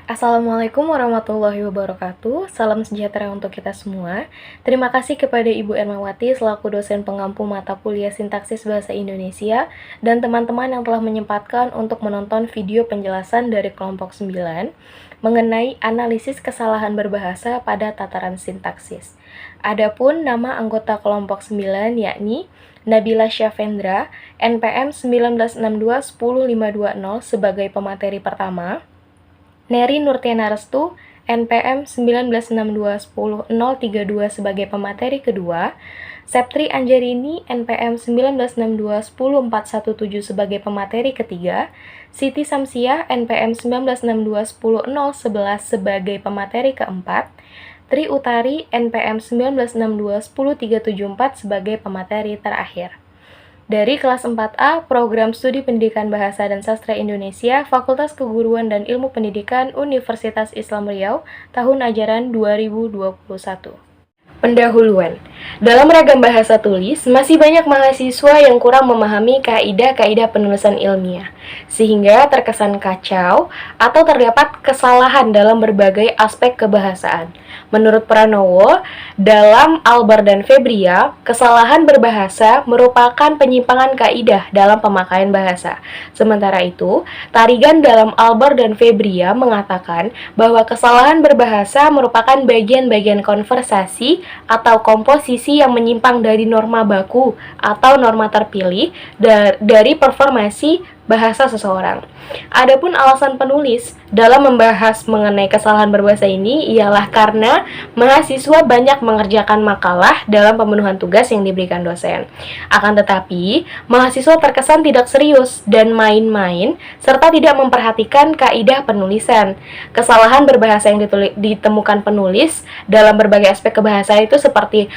Assalamualaikum warahmatullahi wabarakatuh. Salam sejahtera untuk kita semua. Terima kasih kepada Ibu Ermawati selaku dosen pengampu mata kuliah Sintaksis Bahasa Indonesia dan teman-teman yang telah menyempatkan untuk menonton video penjelasan dari kelompok 9 mengenai analisis kesalahan berbahasa pada tataran sintaksis. Adapun nama anggota kelompok 9 yakni Nabila Syafendra, NPM 1962-10520 sebagai pemateri pertama, Neri Nurtiana Restu, NPM 1962-10032 sebagai pemateri kedua, Septri Anjarini, NPM 1962-10417 sebagai pemateri ketiga, Siti Samsiah, NPM 1962-10011 sebagai pemateri keempat, Tri Utari, NPM 1962-10374 sebagai pemateri terakhir. Dari kelas 4A, Program Studi Pendidikan Bahasa dan Sastra Indonesia, Fakultas Keguruan dan Ilmu Pendidikan Universitas Islam Riau, tahun ajaran 2021. Pendahuluan. Dalam ragam bahasa tulis, masih banyak mahasiswa yang kurang memahami kaidah-kaidah penulisan ilmiah, sehingga terkesan kacau atau terdapat kesalahan dalam berbagai aspek kebahasaan. Menurut Pranowo, dalam Albar dan Febria, kesalahan berbahasa merupakan penyimpangan kaidah dalam pemakaian bahasa. Sementara itu, Tarigan dalam Albar dan Febria mengatakan bahwa kesalahan berbahasa merupakan bagian-bagian konversasi atau komposisi yang menyimpang dari norma baku atau norma terpilih dari performasi bahasa seseorang. Adapun alasan penulis dalam membahas mengenai kesalahan berbahasa ini ialah karena mahasiswa banyak mengerjakan makalah dalam pemenuhan tugas yang diberikan dosen. Akan tetapi, mahasiswa terkesan tidak serius dan main-main serta tidak memperhatikan kaidah penulisan. Kesalahan berbahasa yang ditemukan penulis dalam berbagai aspek kebahasaan itu seperti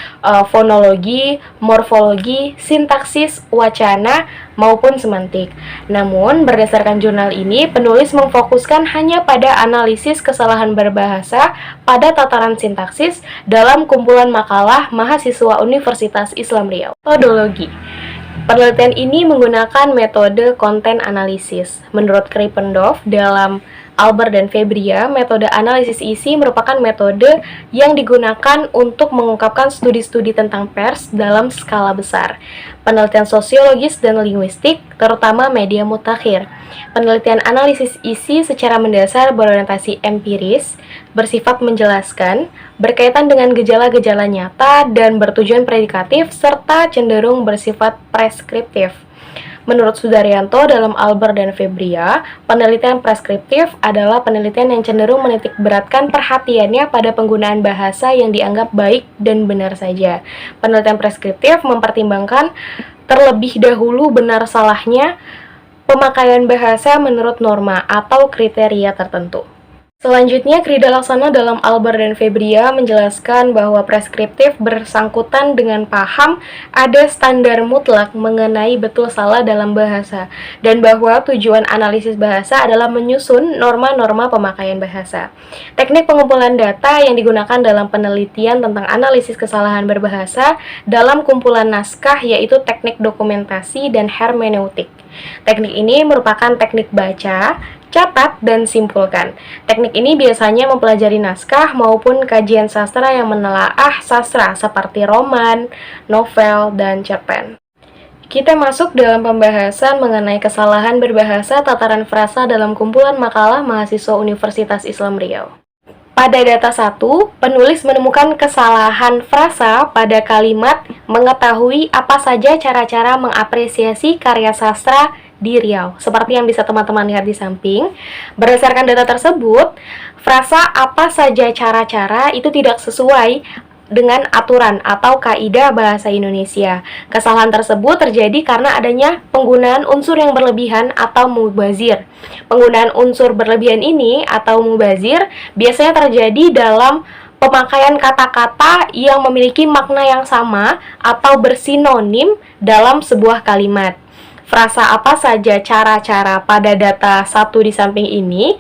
fonologi, morfologi, sintaksis, wacana, maupun semantik. Namun, berdasarkan jurnal ini, penulis memfokuskan hanya pada analisis kesalahan berbahasa pada tataran sintaksis dalam kumpulan makalah mahasiswa Universitas Islam Riau. Metodologi. Penelitian ini menggunakan metode konten analisis. Menurut Krippendorff dalam Albar dan Febria, metode analisis isi merupakan metode yang digunakan untuk mengungkapkan studi-studi tentang pers dalam skala besar. Penelitian sosiologis dan linguistik, terutama media mutakhir. Penelitian analisis isi secara mendasar berorientasi empiris, bersifat menjelaskan, berkaitan dengan gejala-gejala nyata, dan bertujuan predikatif, serta cenderung bersifat preskriptif. Menurut Sudaryanto dalam Albar dan Febria, penelitian preskriptif adalah penelitian yang cenderung menitikberatkan perhatiannya pada penggunaan bahasa yang dianggap baik dan benar saja. Penelitian preskriptif mempertimbangkan terlebih dahulu benar salahnya pemakaian bahasa menurut norma atau kriteria tertentu. Selanjutnya, Krida Laksana dalam Albar dan Febria menjelaskan bahwa preskriptif bersangkutan dengan paham ada standar mutlak mengenai betul salah dalam bahasa, dan bahwa tujuan analisis bahasa adalah menyusun norma-norma pemakaian bahasa. Teknik pengumpulan data yang digunakan dalam penelitian tentang analisis kesalahan berbahasa dalam kumpulan naskah yaitu teknik dokumentasi dan hermeneutik. Teknik ini merupakan teknik baca, catat, dan simpulkan. Teknik ini biasanya mempelajari naskah maupun kajian sastra yang menelaah sastra seperti roman, novel, dan cerpen. Kita masuk dalam pembahasan mengenai kesalahan berbahasa tataran frasa dalam kumpulan makalah mahasiswa Universitas Islam Riau. Pada data 1, penulis menemukan kesalahan frasa pada kalimat mengetahui apa saja cara-cara mengapresiasi karya sastra di Riau. Seperti yang bisa teman-teman lihat di samping, berdasarkan data tersebut, frasa apa saja cara-cara itu tidak sesuai dengan aturan atau kaidah bahasa Indonesia. Kesalahan tersebut terjadi karena adanya penggunaan unsur yang berlebihan atau mubazir. Penggunaan unsur berlebihan ini atau mubazir biasanya terjadi dalam pemakaian kata-kata yang memiliki makna yang sama atau bersinonim dalam sebuah kalimat. Frasa apa saja cara-cara pada data 1 di samping ini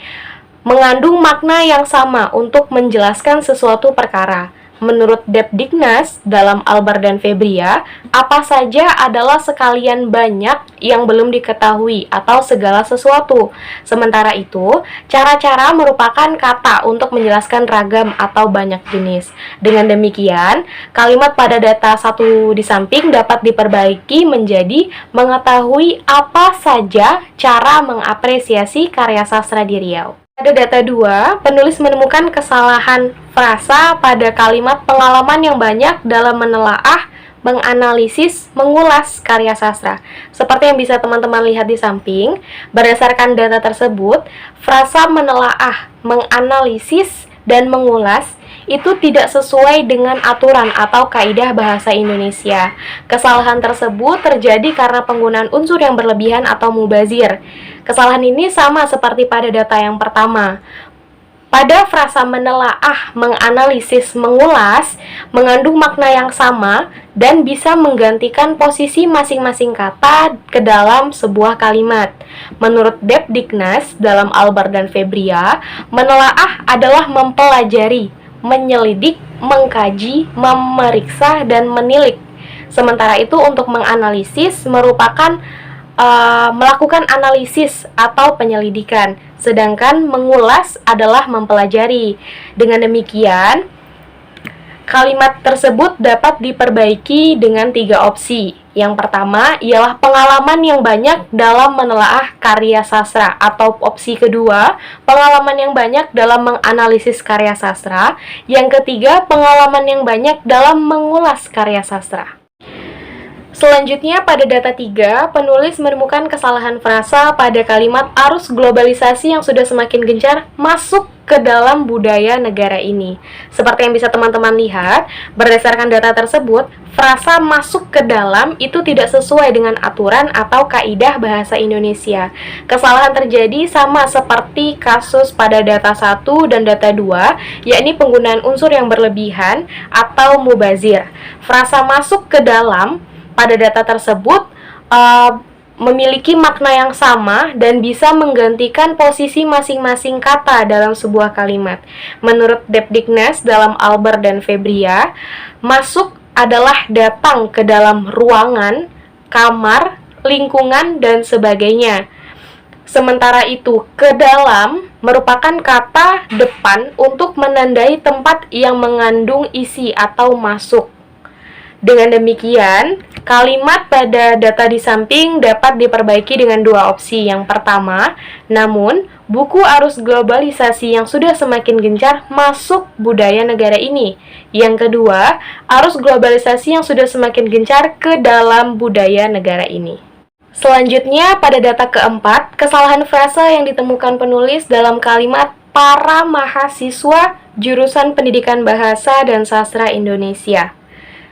mengandung makna yang sama untuk menjelaskan sesuatu perkara. Menurut Depdiknas dalam Albar dan Febria, apa saja adalah sekalian banyak yang belum diketahui atau segala sesuatu. Sementara itu, cara-cara merupakan kata untuk menjelaskan ragam atau banyak jenis. Dengan demikian, kalimat pada data satu di samping dapat diperbaiki menjadi mengetahui apa saja cara mengapresiasi karya sastra di Riau. Pada data 2, penulis menemukan kesalahan frasa pada kalimat pengalaman yang banyak dalam menelaah, menganalisis, mengulas karya sastra. Seperti yang bisa teman-teman lihat di samping, berdasarkan data tersebut, frasa menelaah, menganalisis, dan mengulas itu tidak sesuai dengan aturan atau kaidah bahasa Indonesia. Kesalahan tersebut terjadi karena penggunaan unsur yang berlebihan atau mubazir. Kesalahan ini sama seperti pada data yang pertama. Pada frasa menelaah, menganalisis, mengulas, mengandung makna yang sama dan bisa menggantikan posisi masing-masing kata ke dalam sebuah kalimat. Menurut Depdiknas dalam Albar dan Febria, menelaah adalah mempelajari, menyelidik, mengkaji, memeriksa, dan menilik. Sementara itu untuk menganalisis merupakan melakukan analisis atau penyelidikan, sedangkan mengulas adalah mempelajari. Dengan demikian, kalimat tersebut dapat diperbaiki dengan 3 opsi. Yang pertama ialah pengalaman yang banyak dalam menelaah karya sastra, atau opsi kedua, pengalaman yang banyak dalam menganalisis karya sastra. Yang ketiga, pengalaman yang banyak dalam mengulas karya sastra. Selanjutnya, pada data 3, penulis menemukan kesalahan frasa pada kalimat arus globalisasi yang sudah semakin gencar masuk ke dalam budaya negara ini. Seperti yang bisa teman-teman lihat, berdasarkan data tersebut, frasa masuk ke dalam itu tidak sesuai dengan aturan atau kaidah bahasa Indonesia. Kesalahan terjadi sama seperti kasus pada data 1 dan data 2, yakni penggunaan unsur yang berlebihan atau mubazir. Frasa masuk ke dalam pada data tersebut memiliki makna yang sama dan bisa menggantikan posisi masing-masing kata dalam sebuah kalimat. Menurut Depdiknas dalam Albar dan Febria, masuk adalah datang ke dalam ruangan, kamar, lingkungan, dan sebagainya. Sementara itu, ke dalam merupakan kata depan untuk menandai tempat yang mengandung isi atau masuk. Dengan demikian, kalimat pada data di samping dapat diperbaiki dengan 2 opsi. Yang pertama, namun, buku arus globalisasi yang sudah semakin gencar masuk budaya negara ini. Yang kedua, arus globalisasi yang sudah semakin gencar ke dalam budaya negara ini. Selanjutnya, pada data keempat, kesalahan frasa yang ditemukan penulis dalam kalimat para mahasiswa jurusan Pendidikan Bahasa dan Sastra Indonesia.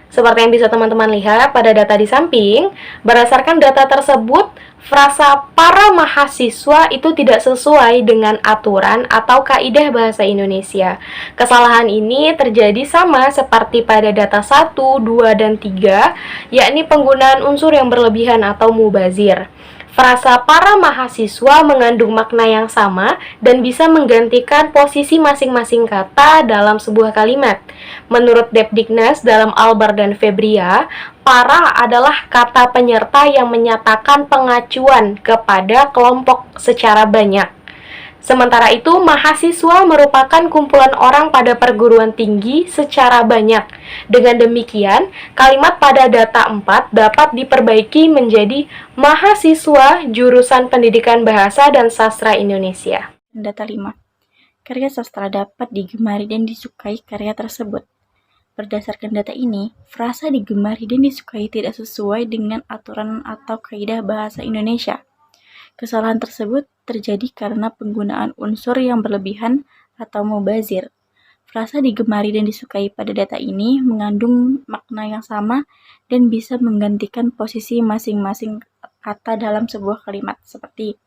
Seperti yang bisa teman-teman lihat pada data di samping, berdasarkan data tersebut, frasa para mahasiswa itu tidak sesuai dengan aturan atau kaidah bahasa Indonesia. Kesalahan ini terjadi sama seperti pada data 1, 2, dan 3, yakni penggunaan unsur yang berlebihan atau mubazir. Frasa para mahasiswa mengandung makna yang sama dan bisa menggantikan posisi masing-masing kata dalam sebuah kalimat. Menurut Depdiknas dalam Albar dan Febria, para adalah kata penyerta yang menyatakan pengacuan kepada kelompok secara banyak. Sementara itu, mahasiswa merupakan kumpulan orang pada perguruan tinggi secara banyak. Dengan demikian, kalimat pada data 4 dapat diperbaiki menjadi mahasiswa jurusan Pendidikan Bahasa dan Sastra Indonesia. Data 5. Karya sastra dapat digemari dan disukai karya tersebut. Berdasarkan data ini, frasa digemari dan disukai tidak sesuai dengan aturan atau kaidah bahasa Indonesia. Kesalahan tersebut terjadi karena penggunaan unsur yang berlebihan atau mubazir. Frasa digemari dan disukai pada data ini mengandung makna yang sama dan bisa menggantikan posisi masing-masing kata dalam sebuah kalimat. Seperti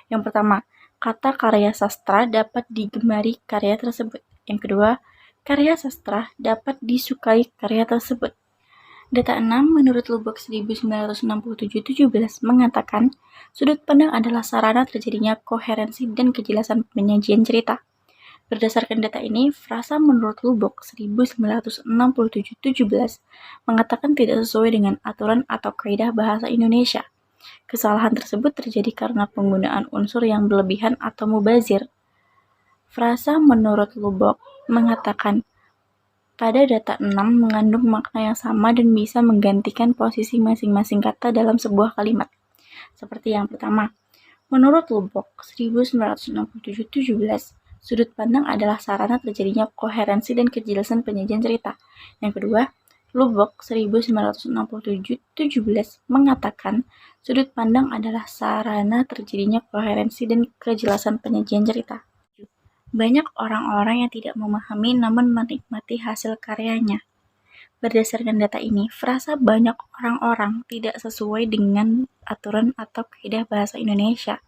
yang pertama, kata karya sastra dapat digemari karya tersebut. Yang kedua, karya sastra dapat disukai karya tersebut. Data 6 menurut Lubbock 1967-17 mengatakan, sudut pandang adalah sarana terjadinya koherensi dan kejelasan penyajian cerita. Berdasarkan data ini, frasa menurut Lubbock 1967-17 mengatakan tidak sesuai dengan aturan atau kaidah bahasa Indonesia. Kesalahan tersebut terjadi karena penggunaan unsur yang berlebihan atau mubazir. Frasa menurut Lubbock mengatakan pada data 6 mengandung makna yang sama dan bisa menggantikan posisi masing-masing kata dalam sebuah kalimat. Seperti yang pertama, menurut Lubbock 1967-17, sudut pandang adalah sarana terjadinya koherensi dan kejelasan penyajian cerita. Yang kedua, Lubbock 1967-17 mengatakan sudut pandang adalah sarana terjadinya koherensi dan kejelasan penyajian cerita. Banyak orang-orang yang tidak memahami namun menikmati hasil karyanya. Berdasarkan data ini, frasa banyak orang-orang tidak sesuai dengan aturan atau kaidah bahasa Indonesia.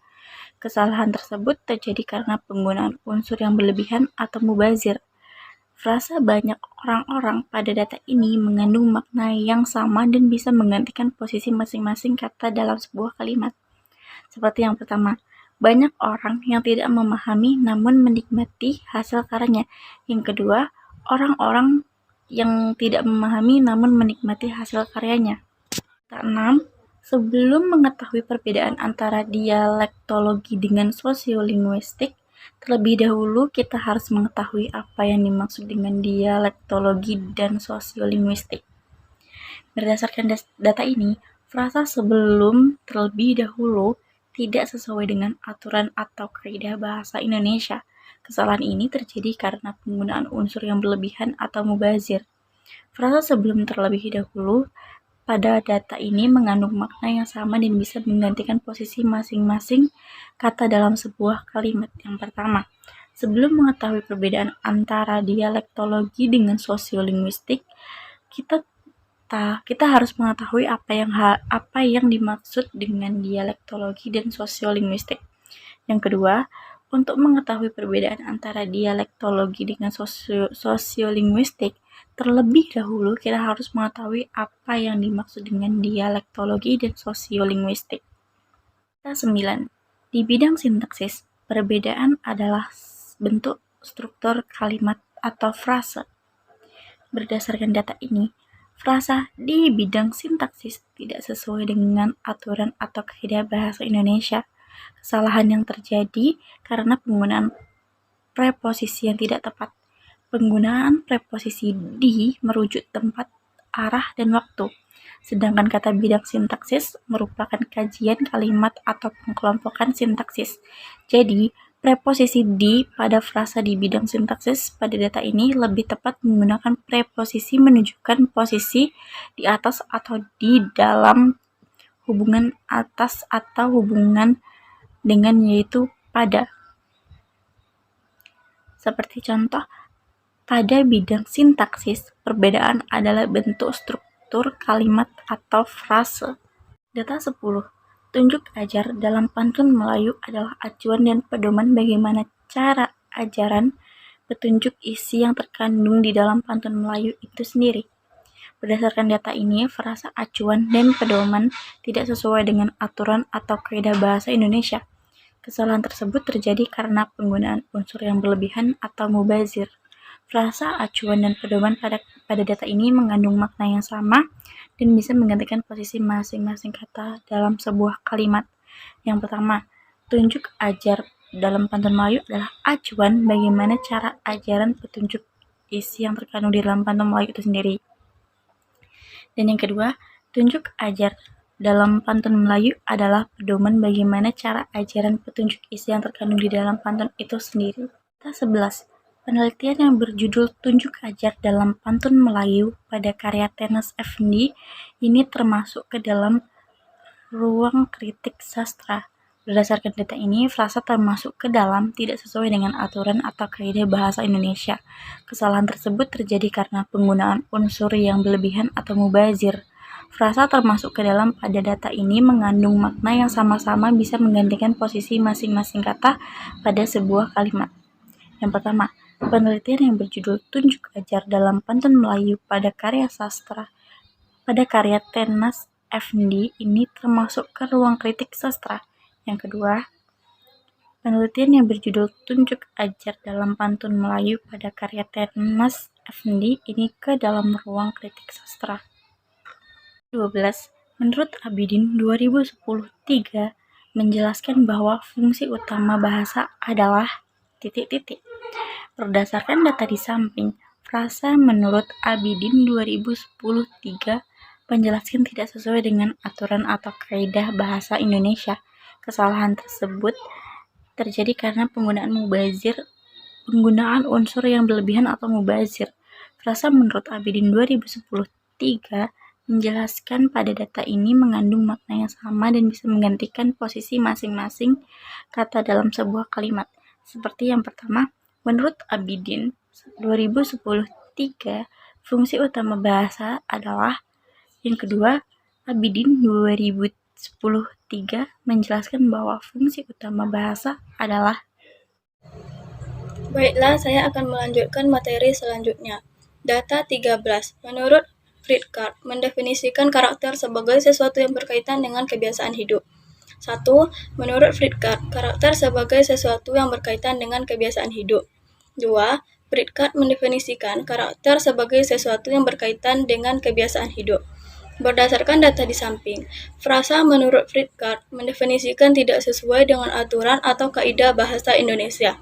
Kesalahan tersebut terjadi karena penggunaan unsur yang berlebihan atau mubazir. Frasa banyak orang-orang pada data ini mengandung makna yang sama dan bisa menggantikan posisi masing-masing kata dalam sebuah kalimat. Seperti yang pertama, banyak orang yang tidak memahami namun menikmati hasil karyanya. Yang kedua, orang-orang yang tidak memahami namun menikmati hasil karyanya. Keenam, sebelum mengetahui perbedaan antara dialektologi dengan sosiolinguistik, terlebih dahulu kita harus mengetahui apa yang dimaksud dengan dialektologi dan sosiolinguistik. Berdasarkan data ini, frasa sebelum terlebih dahulu tidak sesuai dengan aturan atau kaidah bahasa Indonesia. Kesalahan ini terjadi karena penggunaan unsur yang berlebihan atau mubazir. Frasa sebelum terlebih dahulu pada data ini mengandung makna yang sama dan bisa menggantikan posisi masing-masing kata dalam sebuah kalimat. Yang pertama, sebelum mengetahui perbedaan antara dialektologi dengan sosiolinguistik, kita harus mengetahui apa yang dimaksud dengan dialektologi dan sosiolinguistik. Yang kedua, untuk mengetahui perbedaan antara dialektologi dengan sosiolinguistik, terlebih dahulu kita harus mengetahui apa yang dimaksud dengan dialektologi dan sosiolinguistik. Data 9. Di bidang sintaksis, perbedaan adalah bentuk struktur kalimat atau frase. Berdasarkan data ini, frasa di bidang sintaksis tidak sesuai dengan aturan atau kaidah bahasa Indonesia. Kesalahan yang terjadi karena penggunaan preposisi yang tidak tepat. Penggunaan preposisi di merujuk tempat, arah, dan waktu. Sedangkan kata bidang sintaksis merupakan kajian kalimat atau pengkelompokan sintaksis. Jadi, preposisi di pada frasa di bidang sintaksis pada data ini lebih tepat menggunakan preposisi menunjukkan posisi di atas atau di dalam, hubungan atas atau hubungan dengan, yaitu pada. Seperti contoh, pada bidang sintaksis, perbedaan adalah bentuk struktur kalimat atau frase. Data 10. Tunjuk ajar dalam pantun Melayu adalah acuan dan pedoman bagaimana cara ajaran petunjuk isi yang terkandung di dalam pantun Melayu itu sendiri. Berdasarkan data ini, frasa acuan dan pedoman tidak sesuai dengan aturan atau kaidah bahasa Indonesia. Kesalahan tersebut terjadi karena penggunaan unsur yang berlebihan atau mubazir. Frasa, acuan, dan pedoman pada data ini mengandung makna yang sama dan bisa menggantikan posisi masing-masing kata dalam sebuah kalimat. Yang pertama, tunjuk ajar dalam pantun Melayu adalah acuan bagaimana cara ajaran petunjuk isi yang terkandung di dalam pantun Melayu itu sendiri. Dan yang kedua, tunjuk ajar dalam pantun Melayu adalah pedoman bagaimana cara ajaran petunjuk isi yang terkandung di dalam pantun itu sendiri. Data 11. Penelitian yang berjudul Tunjuk Ajar dalam Pantun Melayu pada karya Tenas Effendi ini termasuk ke dalam ruang kritik sastra. Berdasarkan data ini, frasa termasuk ke dalam tidak sesuai dengan aturan atau kaidah bahasa Indonesia. Kesalahan tersebut terjadi karena penggunaan unsur yang berlebihan atau mubazir. Frasa termasuk ke dalam pada data ini mengandung makna yang sama-sama bisa menggantikan posisi masing-masing kata pada sebuah kalimat. Yang pertama, penelitian yang berjudul Tunjuk Ajar dalam Pantun Melayu pada karya Tenas Effendi ini termasuk ke ruang kritik sastra. Yang kedua, Penelitian yang berjudul Tunjuk Ajar dalam Pantun Melayu pada karya Tenas Effendi ini ke dalam ruang kritik sastra. 12. Menurut Abidin 2010-3 menjelaskan bahwa fungsi utama bahasa adalah ... Berdasarkan data di samping, frasa menurut Abidin 2010-3 menjelaskan tidak sesuai dengan aturan atau kaidah bahasa Indonesia. Kesalahan tersebut terjadi karena penggunaan unsur yang berlebihan atau mubazir. Frasa menurut Abidin 2010-3 menjelaskan pada data ini mengandung makna yang sama dan bisa menggantikan posisi masing-masing kata dalam sebuah kalimat. Seperti yang pertama, menurut Abidin 2010-3, fungsi utama bahasa adalah. Yang kedua, Abidin 2010-3 menjelaskan bahwa fungsi utama bahasa adalah. Baiklah, saya akan melanjutkan materi selanjutnya. Data 13. Menurut Friedkart, mendefinisikan karakter sebagai sesuatu yang berkaitan dengan kebiasaan hidup. 1. Menurut Friedkart, karakter sebagai sesuatu yang berkaitan dengan kebiasaan hidup. 2. Friedkart mendefinisikan karakter sebagai sesuatu yang berkaitan dengan kebiasaan hidup. Berdasarkan data di samping, frasa menurut Friedkart mendefinisikan tidak sesuai dengan aturan atau kaidah bahasa Indonesia.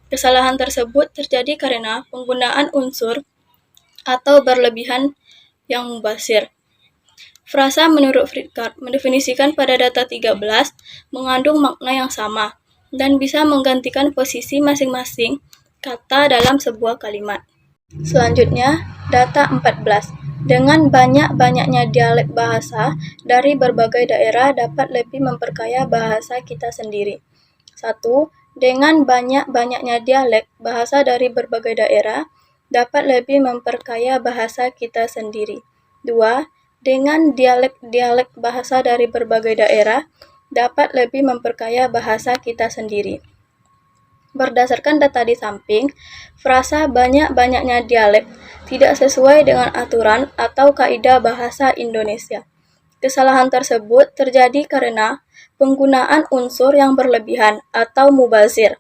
Kesalahan tersebut terjadi karena penggunaan unsur atau berlebihan yang mubazir. Frasa menurut Friedkart mendefinisikan pada data 13 mengandung makna yang sama dan bisa menggantikan posisi masing-masing kata dalam sebuah kalimat. Selanjutnya, data 14. Dengan banyak-banyaknya dialek bahasa dari berbagai daerah dapat lebih memperkaya bahasa kita sendiri. 1. Dengan banyak-banyaknya dialek bahasa dari berbagai daerah dapat lebih memperkaya bahasa kita sendiri. 2. Dengan dialek-dialek bahasa dari berbagai daerah dapat lebih memperkaya bahasa kita sendiri. Berdasarkan data di samping, frasa banyak-banyaknya dialek tidak sesuai dengan aturan atau kaidah bahasa Indonesia. Kesalahan tersebut terjadi karena penggunaan unsur yang berlebihan atau mubazir.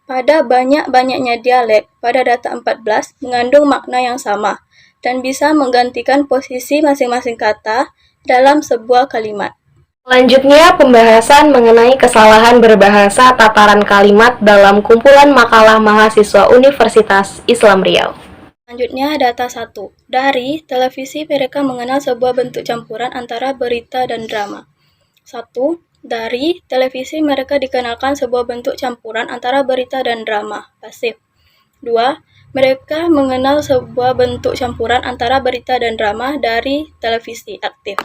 Pada banyak-banyaknya dialek pada data 14 mengandung makna yang sama dan bisa menggantikan posisi masing-masing kata dalam sebuah kalimat. Selanjutnya, pembahasan mengenai kesalahan berbahasa tataran kalimat dalam kumpulan makalah mahasiswa Universitas Islam Riau. Selanjutnya, data 1. Dari televisi mereka mengenal sebuah bentuk campuran antara berita dan drama. 1. Dari televisi mereka dikenalkan sebuah bentuk campuran antara berita dan drama, pasif. 2. Mereka mengenal sebuah bentuk campuran antara berita dan drama dari televisi, aktif.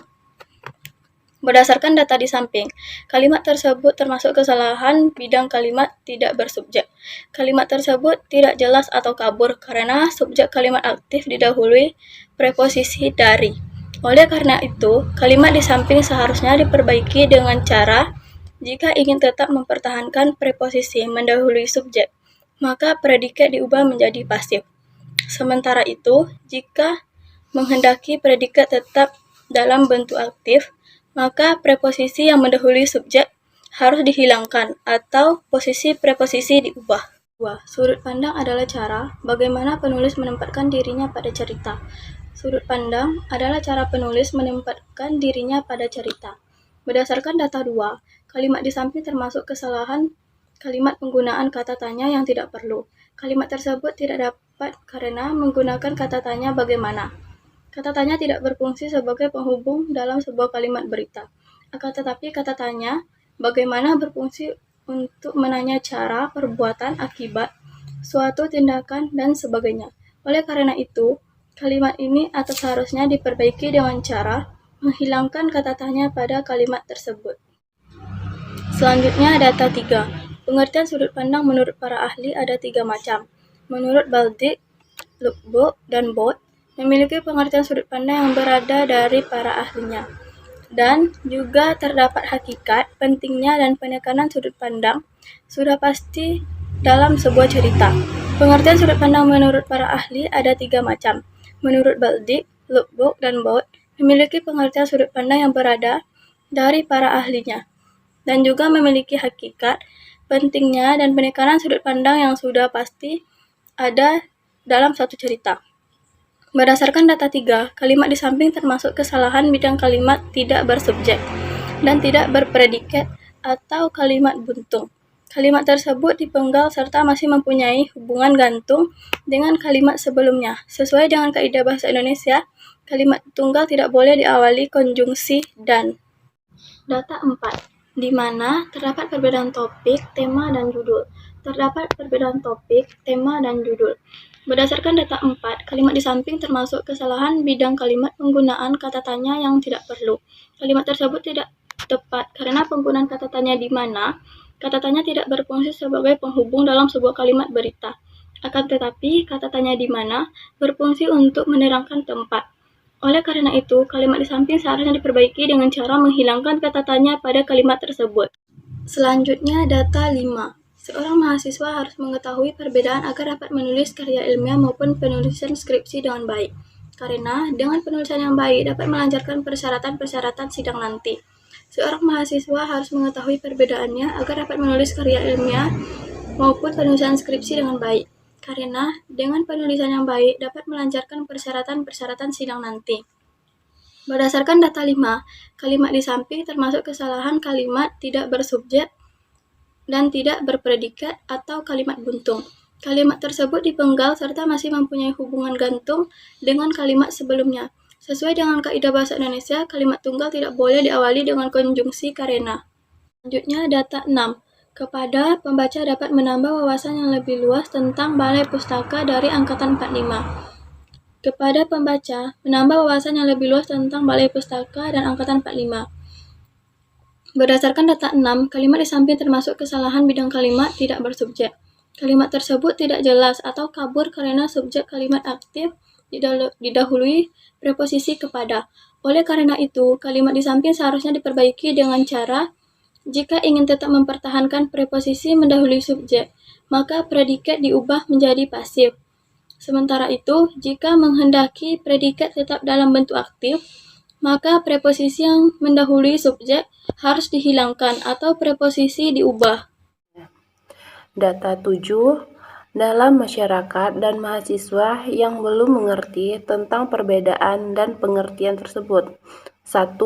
Berdasarkan data di samping, kalimat tersebut termasuk kesalahan bidang kalimat tidak bersubjek. Kalimat tersebut tidak jelas atau kabur karena subjek kalimat aktif didahului preposisi dari. Oleh karena itu, kalimat di samping seharusnya diperbaiki dengan cara jika ingin tetap mempertahankan preposisi mendahului subjek, maka predikat diubah menjadi pasif. Sementara itu, jika menghendaki predikat tetap dalam bentuk aktif, maka preposisi yang mendahului subjek harus dihilangkan atau posisi preposisi diubah. 2. Sudut pandang adalah cara bagaimana penulis menempatkan dirinya pada cerita. Sudut pandang adalah cara penulis menempatkan dirinya pada cerita. Berdasarkan data 2, kalimat di samping termasuk kesalahan kalimat penggunaan kata tanya yang tidak perlu. Kalimat tersebut tidak dapat karena menggunakan kata tanya bagaimana. Kata tanya tidak berfungsi sebagai penghubung dalam sebuah kalimat berita. Akan tetapi kata tanya bagaimana berfungsi untuk menanya cara, perbuatan, akibat, suatu tindakan, dan sebagainya. Oleh karena itu, kalimat ini atau seharusnya diperbaiki dengan cara menghilangkan kata tanya pada kalimat tersebut. Selanjutnya, data 3. Pengertian sudut pandang menurut para ahli ada 3 macam. Menurut Baldi, Lukbo, dan Bot, memiliki pengertian sudut pandang yang berada dari para ahlinya. Dan juga terdapat hakikat, pentingnya, dan penekanan sudut pandang sudah pasti dalam sebuah cerita. Pengertian sudut pandang menurut para ahli ada 3 macam. Menurut Baldi, Lukbo, dan Bot, memiliki pengertian sudut pandang yang berada dari para ahlinya. Dan juga memiliki hakikat, pentingnya dan penekanan sudut pandang yang sudah pasti ada dalam satu cerita. Berdasarkan data 3, kalimat di samping termasuk kesalahan bidang kalimat tidak bersubjek dan tidak berpredikat atau kalimat buntung. Kalimat tersebut dipenggal serta masih mempunyai hubungan gantung dengan kalimat sebelumnya. Sesuai dengan kaidah bahasa Indonesia, kalimat tunggal tidak boleh diawali konjungsi dan. Data 4, di mana terdapat perbedaan topik, tema, dan judul. Terdapat perbedaan topik, tema, dan judul. Berdasarkan data 4, kalimat di samping termasuk kesalahan bidang kalimat penggunaan kata tanya yang tidak perlu. Kalimat tersebut tidak tepat karena penggunaan kata tanya di mana kata tanya tidak berfungsi sebagai penghubung dalam sebuah kalimat berita. Akan tetapi, kata tanya di mana berfungsi untuk menerangkan tempat. Oleh karena itu, kalimat di samping seharusnya diperbaiki dengan cara menghilangkan kata tanya pada kalimat tersebut. Selanjutnya, data 5. Seorang mahasiswa harus mengetahui perbedaan agar dapat menulis karya ilmiah maupun penulisan skripsi dengan baik. Karena dengan penulisan yang baik dapat melancarkan persyaratan-persyaratan sidang nanti. Seorang mahasiswa harus mengetahui perbedaannya agar dapat menulis karya ilmiah maupun penulisan skripsi dengan baik. Karena dengan penulisan yang baik dapat melancarkan persyaratan-persyaratan sidang nanti. Berdasarkan data 5, kalimat di samping termasuk kesalahan kalimat tidak bersubjek dan tidak berpredikat atau kalimat buntung. Kalimat tersebut dipenggal serta masih mempunyai hubungan gantung dengan kalimat sebelumnya. Sesuai dengan kaidah bahasa Indonesia, kalimat tunggal tidak boleh diawali dengan konjungsi karena. Selanjutnya, data 6. Kepada pembaca dapat menambah wawasan yang lebih luas tentang Balai Pustaka dari Angkatan 45. Kepada pembaca, menambah wawasan yang lebih luas tentang Balai Pustaka dan Angkatan 45. Berdasarkan data 6, kalimat di samping termasuk kesalahan bidang kalimat tidak bersubjek. Kalimat tersebut tidak jelas atau kabur karena subjek kalimat aktif didahului preposisi kepada. Oleh karena itu, kalimat di samping seharusnya diperbaiki dengan cara jika ingin tetap mempertahankan preposisi mendahului subjek, maka predikat diubah menjadi pasif. Sementara itu, jika menghendaki predikat tetap dalam bentuk aktif, maka preposisi yang mendahului subjek harus dihilangkan atau preposisi diubah. Data 7. Dalam masyarakat dan mahasiswa yang belum mengerti tentang perbedaan dan pengertian tersebut. 1.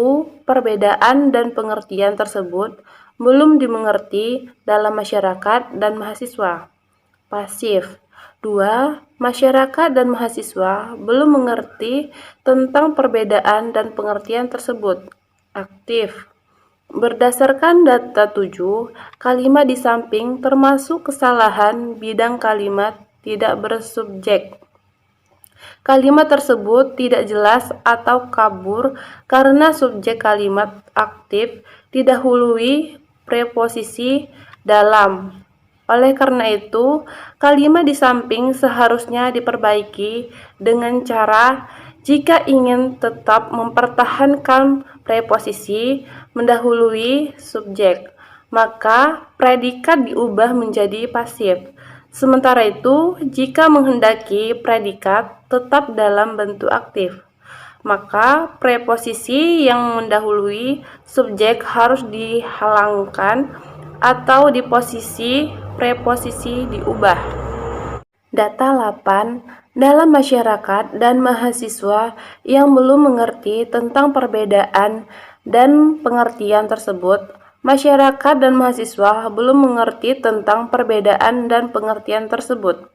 Perbedaan dan pengertian tersebut belum dimengerti dalam masyarakat dan mahasiswa. Pasif. 2. Masyarakat dan mahasiswa belum mengerti tentang perbedaan dan pengertian tersebut. Aktif. Berdasarkan data 7, kalimat di samping termasuk kesalahan bidang kalimat tidak bersubjek. Kalimat tersebut tidak jelas atau kabur karena subjek kalimat aktif didahului preposisi dalam. Oleh karena itu, kalimat di samping seharusnya diperbaiki dengan cara jika ingin tetap mempertahankan preposisi mendahului subjek, maka predikat diubah menjadi pasif. Sementara itu, jika menghendaki predikat tetap dalam bentuk aktif, maka preposisi yang mendahului subjek harus dihilangkan atau di posisi preposisi diubah. Data 8. Dalam masyarakat dan mahasiswa yang belum mengerti tentang perbedaan dan pengertian tersebut, masyarakat dan mahasiswa belum mengerti tentang perbedaan dan pengertian tersebut.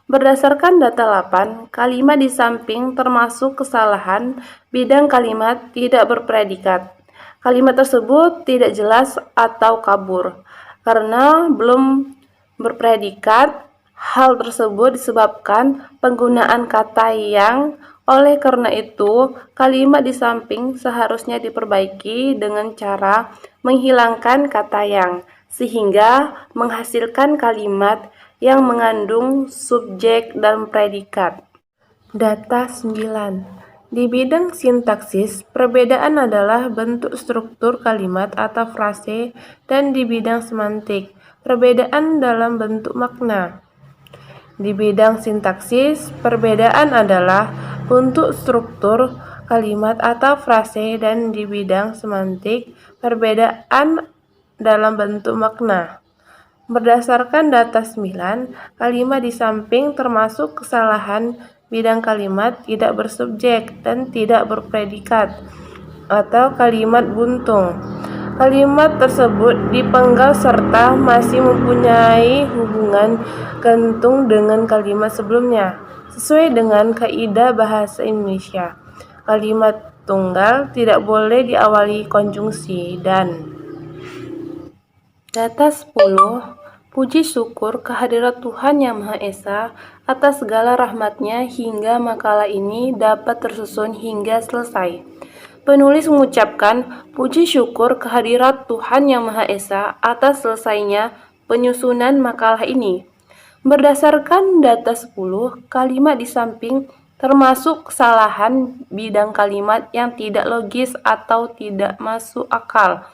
Berdasarkan data 8, kalimat di samping termasuk kesalahan bidang kalimat tidak berpredikat. Kalimat tersebut tidak jelas atau kabur karena belum berpredikat. Hal tersebut disebabkan penggunaan kata yang. Oleh karena itu, kalimat di samping seharusnya diperbaiki dengan cara menghilangkan kata yang, sehingga menghasilkan kalimat yang mengandung subjek dan predikat. Data 9. Di bidang sintaksis, perbedaan adalah bentuk struktur kalimat atau frase, dan di bidang semantik, perbedaan dalam bentuk makna. Di bidang sintaksis, perbedaan adalah bentuk struktur kalimat atau frase, dan di bidang semantik, perbedaan dalam bentuk makna. Berdasarkan data 9, kalimat di samping termasuk kesalahan bidang kalimat tidak bersubjek dan tidak berpredikat atau kalimat buntung. Kalimat tersebut dipenggal serta masih mempunyai hubungan gantung dengan kalimat sebelumnya. Sesuai dengan kaidah bahasa Indonesia, kalimat tunggal tidak boleh diawali konjungsi dan. Data 10. Puji syukur kehadirat Tuhan Yang Maha Esa atas segala rahmat-Nya hingga makalah ini dapat tersusun hingga selesai. Penulis mengucapkan puji syukur kehadirat Tuhan Yang Maha Esa atas selesainya penyusunan makalah ini. Berdasarkan data 10, kalimat di samping termasuk kesalahan bidang kalimat yang tidak logis atau tidak masuk akal.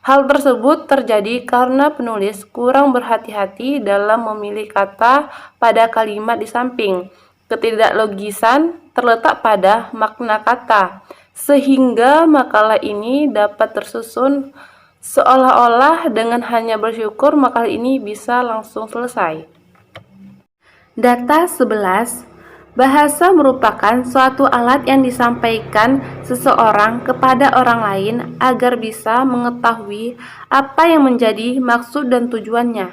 Hal tersebut terjadi karena penulis kurang berhati-hati dalam memilih kata pada kalimat di samping. Ketidaklogisan terletak pada makna kata, sehingga makalah ini dapat tersusun seolah-olah dengan hanya bersyukur makalah ini bisa langsung selesai. Data 11. Bahasa merupakan suatu alat yang disampaikan seseorang kepada orang lain agar bisa mengetahui apa yang menjadi maksud dan tujuannya.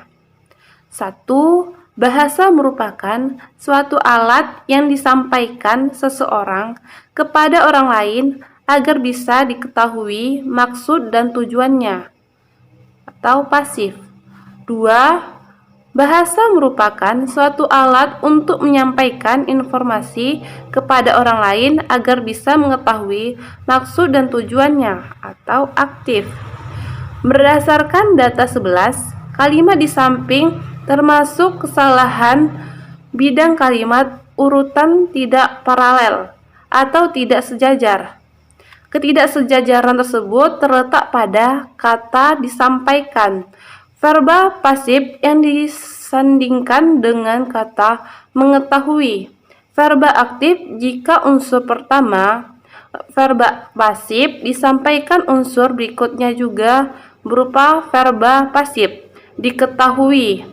1. Bahasa merupakan suatu alat yang disampaikan seseorang kepada orang lain agar bisa diketahui maksud dan tujuannya, atau pasif. 2. Bahasa merupakan suatu alat untuk menyampaikan informasi kepada orang lain agar bisa mengetahui maksud dan tujuannya, atau aktif. Berdasarkan data 11, kalimat di samping termasuk kesalahan bidang kalimat urutan tidak paralel atau tidak sejajar. Ketidaksejajaran tersebut terletak pada kata disampaikan, verba pasif yang disandingkan dengan kata mengetahui, verba aktif jika unsur pertama, verba pasif disampaikan unsur berikutnya juga berupa verba pasif, diketahui.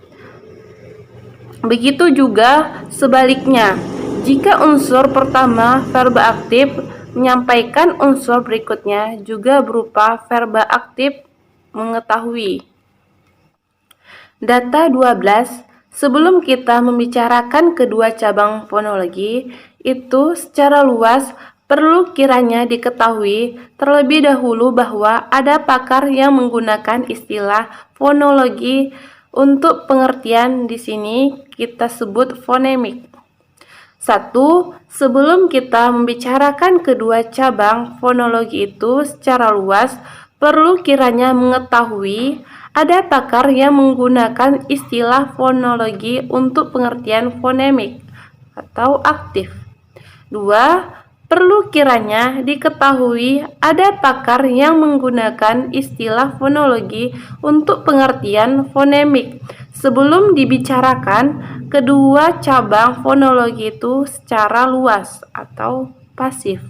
Begitu juga sebaliknya, jika unsur pertama verba aktif menyampaikan unsur berikutnya juga berupa verba aktif, mengetahui. Data 12. Sebelum kita membicarakan kedua cabang fonologi, itu secara luas perlu kiranya diketahui terlebih dahulu bahwa ada pakar yang menggunakan istilah fonologi untuk pengertian di sini kita sebut fonemik. 1. Sebelum kita membicarakan kedua cabang fonologi itu secara luas, perlu kiranya mengetahui ada pakar yang menggunakan istilah fonologi untuk pengertian fonemik atau aktif. 2. Perlu kiranya diketahui ada pakar yang menggunakan istilah fonologi untuk pengertian fonemik sebelum dibicarakan kedua cabang fonologi itu secara luas atau pasif.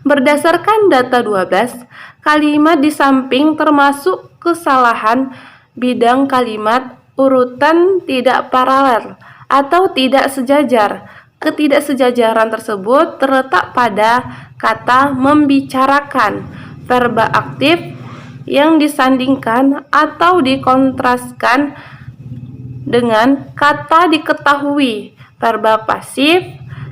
Berdasarkan data 12, kalimat di samping termasuk kesalahan bidang kalimat urutan tidak paralel atau tidak sejajar. Ketidaksejajaran tersebut terletak pada kata membicarakan, verba aktif yang disandingkan atau dikontraskan dengan kata diketahui, verba pasif.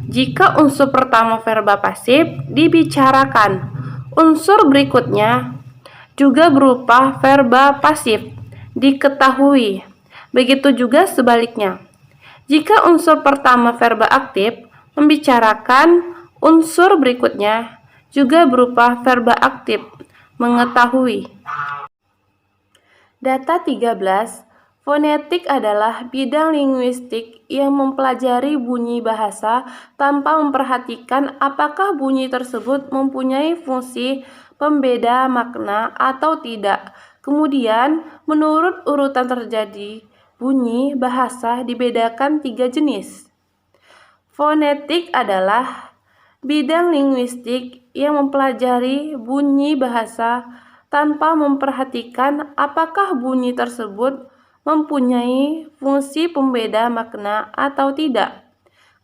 Jika unsur pertama verba pasif dibicarakan, unsur berikutnya juga berupa verba pasif, diketahui. Begitu juga sebaliknya. Jika unsur pertama verba aktif membicarakan, unsur berikutnya juga berupa verba aktif, mengetahui. Data 13. Fonetik adalah bidang linguistik yang mempelajari bunyi bahasa tanpa memperhatikan apakah bunyi tersebut mempunyai fungsi pembeda makna atau tidak. Kemudian, menurut urutan terjadi, bunyi bahasa dibedakan 3 jenis. Fonetik adalah bidang linguistik yang mempelajari bunyi bahasa tanpa memperhatikan apakah bunyi tersebut mempunyai fungsi pembeda makna atau tidak.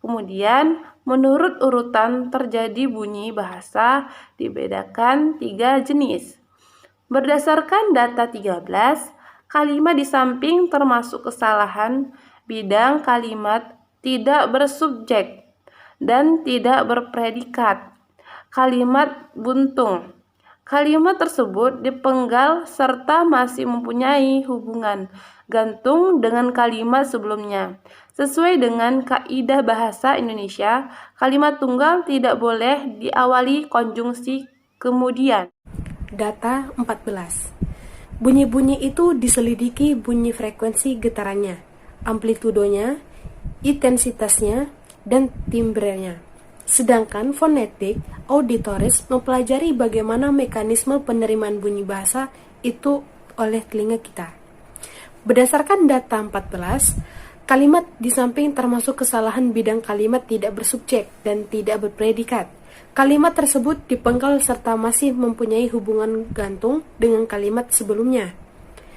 Kemudian, menurut urutan terjadi bunyi bahasa dibedakan 3 jenis. Berdasarkan data 13, kalimat di samping termasuk kesalahan bidang kalimat tidak bersubjek dan tidak berpredikat. Kalimat buntung. Kalimat tersebut dipenggal serta masih mempunyai hubungan gantung dengan kalimat sebelumnya. Sesuai dengan kaidah bahasa Indonesia, kalimat tunggal tidak boleh diawali konjungsi kemudian. Data 14. Bunyi-bunyi itu diselidiki bunyi frekuensi getarannya, amplitudonya, intensitasnya, dan timbrenya. Sedangkan fonetik, auditoris mempelajari bagaimana mekanisme penerimaan bunyi bahasa itu oleh telinga kita. Berdasarkan data 14, kalimat di samping termasuk kesalahan bidang kalimat tidak bersubjek dan tidak berpredikat. Kalimat tersebut dipenggal serta masih mempunyai hubungan gantung dengan kalimat sebelumnya.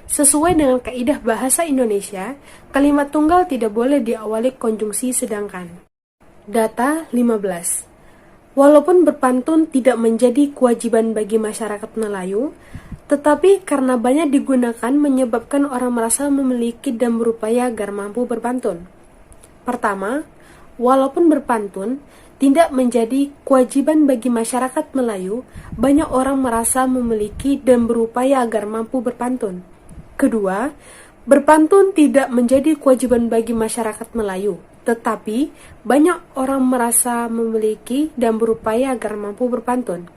Sesuai dengan kaidah bahasa Indonesia, kalimat tunggal tidak boleh diawali konjungsi sedangkan. Data 15. Walaupun berpantun tidak menjadi kewajiban bagi masyarakat Melayu, tetapi karena banyak digunakan menyebabkan orang merasa memiliki dan berupaya agar mampu berpantun. Pertama, walaupun berpantun tidak menjadi kewajiban bagi masyarakat Melayu, banyak orang merasa memiliki dan berupaya agar mampu berpantun. Kedua, berpantun tidak menjadi kewajiban bagi masyarakat Melayu, tetapi banyak orang merasa memiliki dan berupaya agar mampu berpantun.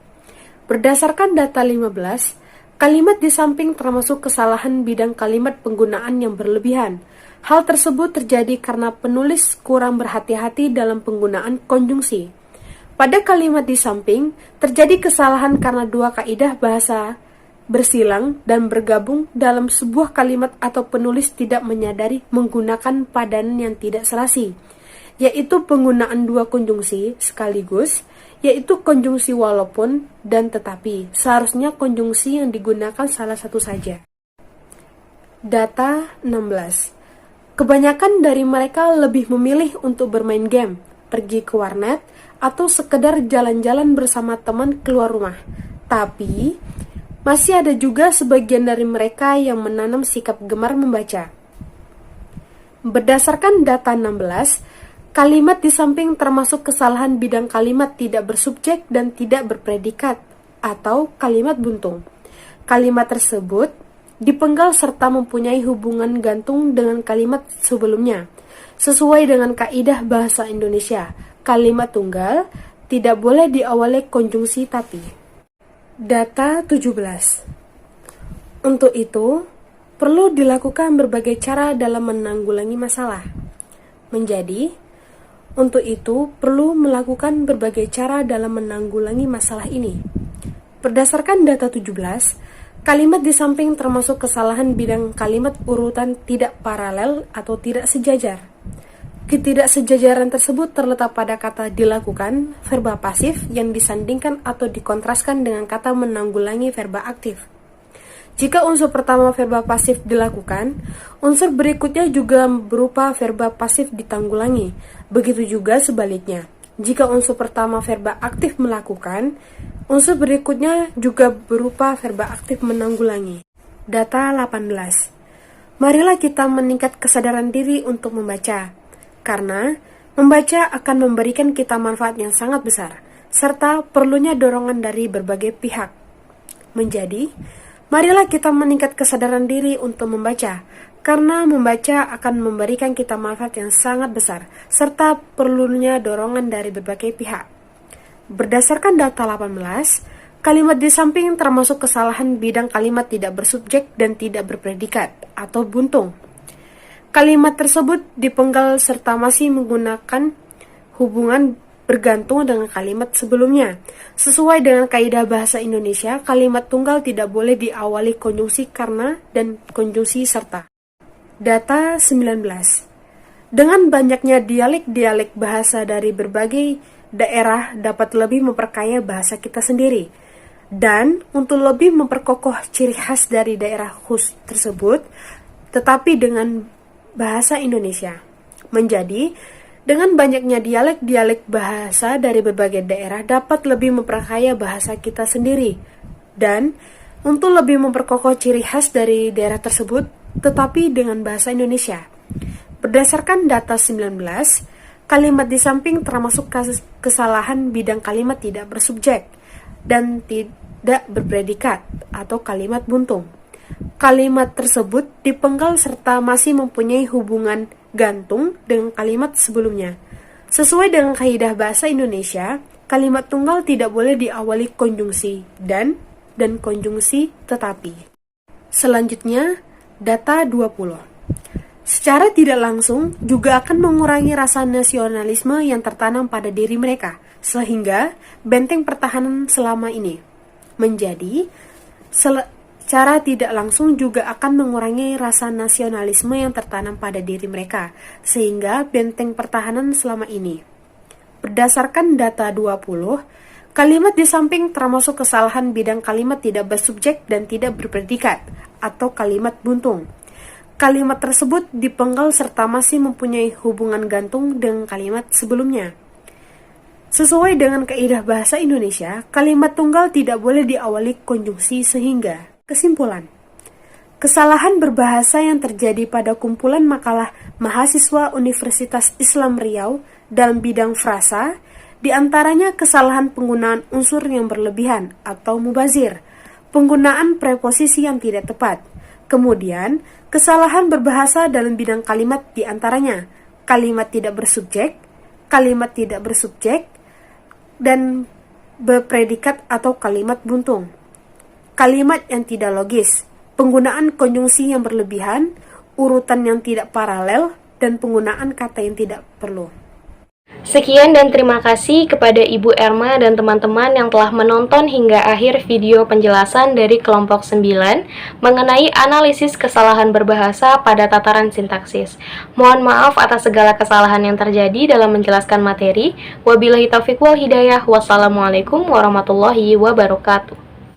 Berdasarkan data 15, kalimat di samping termasuk kesalahan bidang kalimat penggunaan yang berlebihan. Hal tersebut terjadi karena penulis kurang berhati-hati dalam penggunaan konjungsi. Pada kalimat di samping, terjadi kesalahan karena dua kaidah bahasa bersilang dan bergabung dalam sebuah kalimat atau penulis tidak menyadari menggunakan padanan yang tidak serasi, yaitu penggunaan dua konjungsi sekaligus, yaitu konjungsi walaupun dan tetapi. Seharusnya konjungsi yang digunakan salah satu saja. Data 16. Kebanyakan dari mereka lebih memilih untuk bermain game, pergi ke warnet, atau sekedar jalan-jalan bersama teman keluar rumah. Tapi, masih ada juga sebagian dari mereka yang menanam sikap gemar membaca. Berdasarkan data 16, kalimat di samping termasuk kesalahan bidang kalimat tidak bersubjek dan tidak berpredikat, atau kalimat buntung. Kalimat tersebut dipenggal serta mempunyai hubungan gantung dengan kalimat sebelumnya. Sesuai dengan kaidah bahasa Indonesia, kalimat tunggal tidak boleh diawali konjungsi tapi. Data 17. Untuk itu, perlu dilakukan berbagai cara dalam menanggulangi masalah. Menjadi, untuk itu perlu melakukan berbagai cara dalam menanggulangi masalah ini. Berdasarkan data 17, kalimat di samping termasuk kesalahan bidang kalimat urutan tidak paralel atau tidak sejajar. Ketidaksejajaran tersebut terletak pada kata dilakukan, verba pasif yang disandingkan atau dikontraskan dengan kata menanggulangi verba aktif. Jika unsur pertama verba pasif dilakukan, unsur berikutnya juga berupa verba pasif ditanggulangi. Begitu juga sebaliknya. Jika unsur pertama verba aktif melakukan, unsur berikutnya juga berupa verba aktif menanggulangi. Data 18. Marilah kita meningkat kesadaran diri untuk membaca. Karena membaca akan memberikan kita manfaat yang sangat besar, serta perlunya dorongan dari berbagai pihak. Menjadi, marilah kita meningkat kesadaran diri untuk membaca, karena membaca akan memberikan kita manfaat yang sangat besar, serta perlunya dorongan dari berbagai pihak. Berdasarkan data 18, kalimat di samping termasuk kesalahan bidang kalimat tidak bersubjek dan tidak berpredikat, atau buntung. Kalimat tersebut dipenggal serta masih menggunakan hubungan bergantung dengan kalimat sebelumnya. Sesuai dengan kaidah bahasa Indonesia, kalimat tunggal tidak boleh diawali konjungsi karena dan konjungsi serta. Data 19. Dengan banyaknya dialek-dialek bahasa dari berbagai daerah dapat lebih memperkaya bahasa kita sendiri. Dan untuk lebih memperkokoh ciri khas dari daerah khusus tersebut, tetapi dengan bahasa Indonesia. Menjadi, dengan banyaknya dialek-dialek bahasa dari berbagai daerah dapat lebih memperkaya bahasa kita sendiri. Dan untuk lebih memperkokoh ciri khas dari daerah tersebut, tetapi dengan bahasa Indonesia. Berdasarkan data 19, kalimat di samping termasuk kesalahan bidang kalimat tidak bersubjek dan tidak berpredikat atau kalimat buntung. Kalimat tersebut dipenggal serta masih mempunyai hubungan gantung dengan kalimat sebelumnya. Sesuai dengan kaidah bahasa Indonesia, kalimat tunggal tidak boleh diawali konjungsi dan konjungsi tetapi. Selanjutnya, data 20. Secara tidak langsung juga akan mengurangi rasa nasionalisme yang tertanam pada diri mereka, sehingga benteng pertahanan selama ini menjadi secara tidak langsung juga akan mengurangi rasa nasionalisme yang tertanam pada diri mereka, sehingga benteng pertahanan selama ini. Berdasarkan data 20, kalimat di samping termasuk kesalahan bidang kalimat tidak bersubjek dan tidak berpredikat, atau kalimat buntung. Kalimat tersebut dipenggal serta masih mempunyai hubungan gantung dengan kalimat sebelumnya. Sesuai dengan kaidah bahasa Indonesia, kalimat tunggal tidak boleh diawali konjungsi sehingga. Kesimpulan, kesalahan berbahasa yang terjadi pada kumpulan makalah mahasiswa Universitas Islam Riau dalam bidang frasa, di antaranya kesalahan penggunaan unsur yang berlebihan atau mubazir, penggunaan preposisi yang tidak tepat. Kemudian, kesalahan berbahasa dalam bidang kalimat di antaranya kalimat tidak bersubjek, dan berpredikat atau kalimat buntung. Kalimat yang tidak logis, penggunaan konjungsi yang berlebihan, urutan yang tidak paralel, dan penggunaan kata yang tidak perlu. Sekian dan terima kasih kepada Ibu Erma dan teman-teman yang telah menonton hingga akhir video penjelasan dari kelompok 9 mengenai analisis kesalahan berbahasa pada tataran sintaksis. Mohon maaf atas segala kesalahan yang terjadi dalam menjelaskan materi. Wabillahi taufiq wal hidayah. Wassalamualaikum warahmatullahi wabarakatuh.